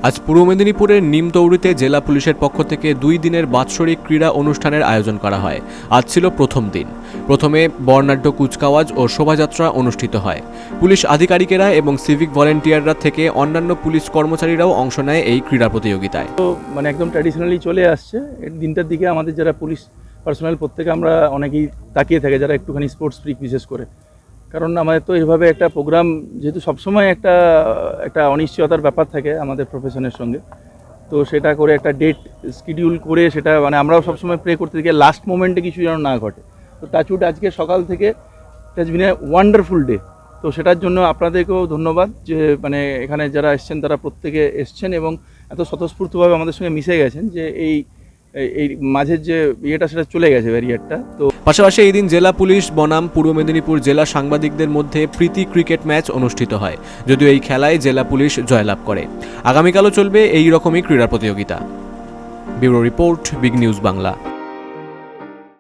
আজ পূর্ব মেদিনীপুরের নিমতৌড়িতে জেলা পুলিশের পক্ষ থেকে 2 দিনের বাৎসরিক ক্রীড়া অনুষ্ঠানের আয়োজন করা হয়। আজ ছিল প্রথম দিন। প্রথমে বর্ণাঢ্য কুচকাওয়াজ ও শোভাযাত্রা অনুষ্ঠিত হয়। পুলিশ আধিকারিকেরা এবং সিভিক ভলেন্টিয়াররা থেকে অন্যান্য পুলিশ কর্মচারীরাও অংশ নেয় এই ক্রীড়া প্রতিযোগিতায়। তো একদম ট্র্যাডিশনালি চলে আসছে। এই দিনটার দিকে আমাদের যারা পুলিশ পার্সোনাল প্রত্যেকে আমরা অনেকেই তাকিয়ে থাকে, যারা একটুখানি স্পোর্টস ফ্রিক বিশেষ করে। কারণ আমাদের তো এইভাবে একটা প্রোগ্রাম, যেহেতু সবসময় একটা অনিশ্চয়তার ব্যাপার থাকে আমাদের প্রফেশনের সঙ্গে, তো সেটা করে একটা ডেট শিডিউল করে সেটা আমরাও সবসময় প্রে করতে থাকি লাস্ট মোমেন্টে কিছু যেন না ঘটে। তো টাচউড আজকে সকাল থেকে it has been a wonderful day. তো সেটার জন্য আপনাদেরকেও ধন্যবাদ যে এখানে যারা এসছেন তারা প্রত্যেকে এসছেন এবং এত স্বতঃস্ফূর্তভাবে আমাদের সঙ্গে মিশে গেছেন যে এই মাঝের যে ইয়েটা সেটা চলে গেছে ব্যারিয়ারটা। তো পাশাপাশি এই দিন জেলা পুলিশ বনাম পূর্ব মেদিনীপুর জেলা সাংবাদিকদের মধ্যে প্রীতি ক্রিকেট ম্যাচ অনুষ্ঠিত হয়, যদিও এই খেলায় জেলা পুলিশ জয়লাভ করে। আগামীকালও চলবে এই রকমই ক্রীড়া প্রতিযোগিতা। Bureau report, big news Bangla.